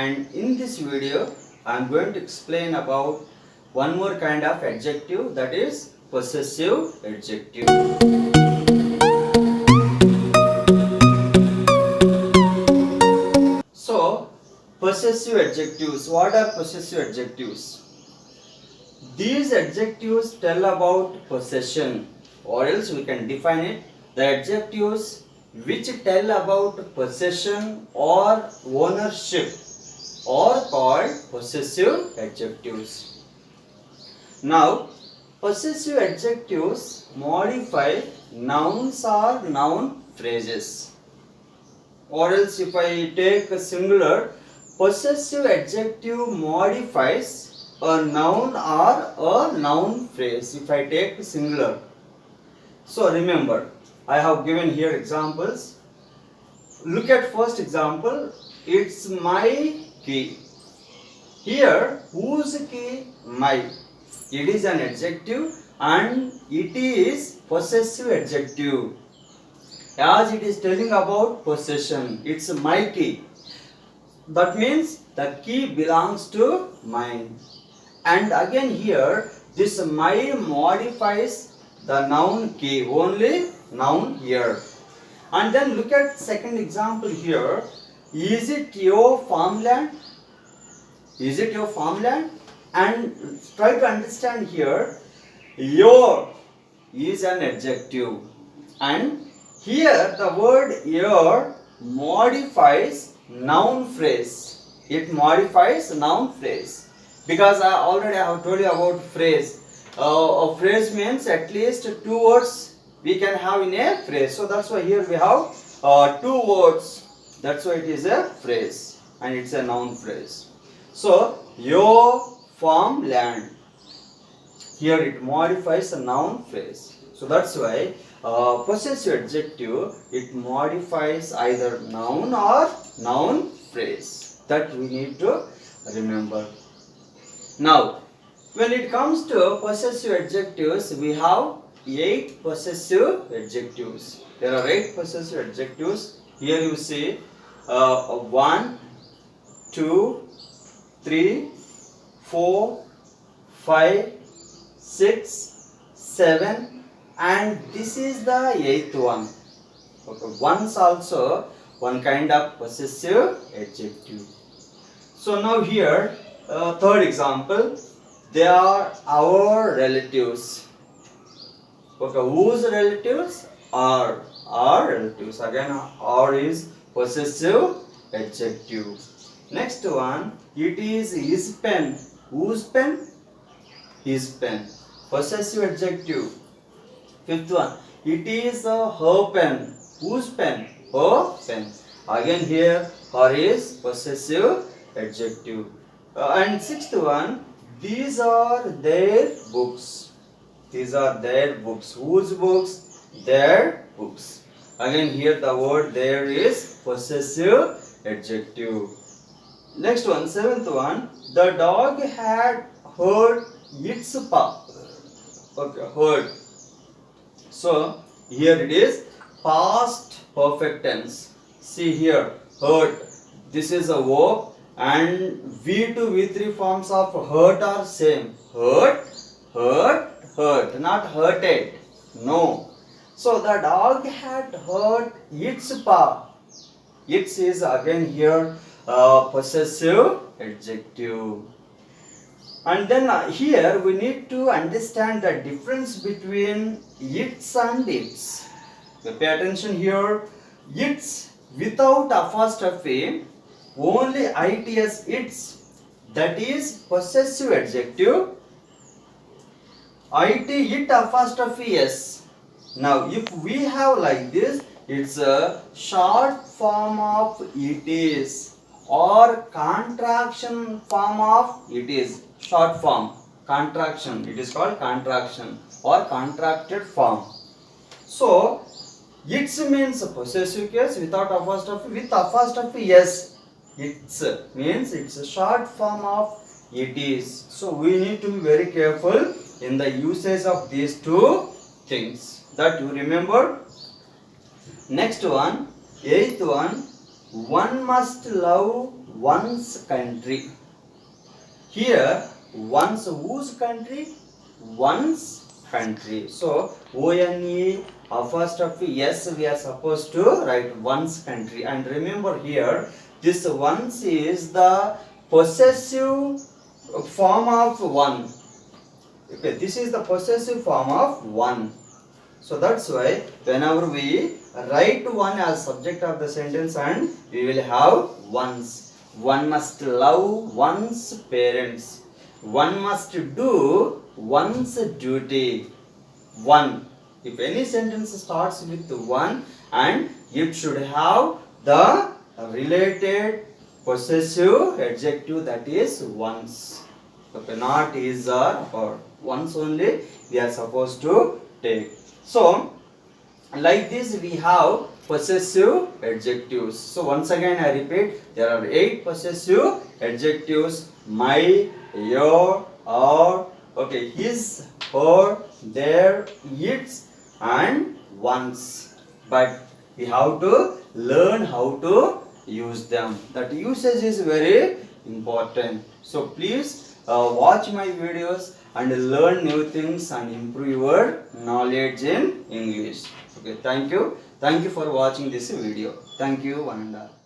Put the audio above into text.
and in this video I am going to explain about one more kind of adjective, that is possessive adjective. So possessive adjectives, what are possessive adjectives? These adjectives tell about possession, or else we can define it, the adjectives which tell about possession or ownership are called possessive adjectives. Now, possessive adjectives modify nouns or noun phrases. Or else if I take a singular, possessive adjective modifies a noun or a noun phrase if I take singular. So remember, I have given here examples. Look at first example, it's my key. Here, whose key? My. It is an adjective and it is possessive adjective. As it is telling about possession, it's my key. That means the key belongs to mine. And again here, this my modifies the noun key, only noun here. And then look at second example here. Is it your farmland? Is it your farmland? And try to understand here, your is an adjective. And here the word your modifies noun phrase. It modifies noun phrase. Because I already have told you about phrase. A phrase means at least two words we can have in a phrase. So that's why here we have two words. That's why it is a phrase and it's a noun phrase. So your farmland. Here it modifies a noun phrase. So that's why possessive adjective, it modifies either noun or noun phrase. That we need to remember. Now, when it comes to possessive adjectives, we have 8 possessive adjectives. There are 8 possessive adjectives. Here you see 1, 2, 3, 4, 5, 6, 7, and this is the 8th one. Okay, once also one kind of possessive adjective. So now here, third example, they are our relatives. Okay, whose relatives? Our relatives. Again, our is possessive adjective. Next one, it is his pen. Whose pen? His pen. Possessive adjective. Fifth one, it is her pen. Whose pen? Her pen. Again here, her is possessive adjective. And sixth one, these are their books. These are their books. Whose books? Their books. Again here the word there is possessive adjective. Next one, seventh one, the dog had hurt its paw. Okay, hurt. So here it is past perfect tense. See here, hurt. This is a verb. And V2, V3 forms of hurt are same. Hurt, hurt, hurt. Not hurted. No. So the dog had hurt its paw. Its is again here possessive adjective. And then here we need to understand the difference between its and its. So pay attention here. Its without apostrophe, only its, its, that is possessive adjective. It apostrophe s. Now if we have like this, it's a short form of it is or contraction form of it is. Short form, contraction, it is called contraction or contracted form. So its means possessive case without apostrophe, with apostrophe s. It's means it's a short form of it is. So we need to be very careful in the usage of these two things. That you remember. Next one, eighth one, one must love one's country. Here, one's whose country? One's country. So, O-N-E apostrophe S, we are supposed to write one's country. And remember here, this one's is the possessive form of one. Okay, this is the possessive form of one. So that's why whenever we write one as subject of the sentence and we will have one's. One must love one's parents. One must do one's duty. One. If any sentence starts with one and it should have the related possessive adjective, that is one's. Okay, not is or once only we are supposed to take. So, like this we have possessive adjectives. So, once again I repeat, there are 8 possessive adjectives: my, your, our, okay, his, her, their, its, and one's. But we have to learn how to use them. That usage is very important. So, please watch my videos and learn new things and improve your knowledge in English. Okay, thank you. Thank you for watching this video. Thank you, one and all.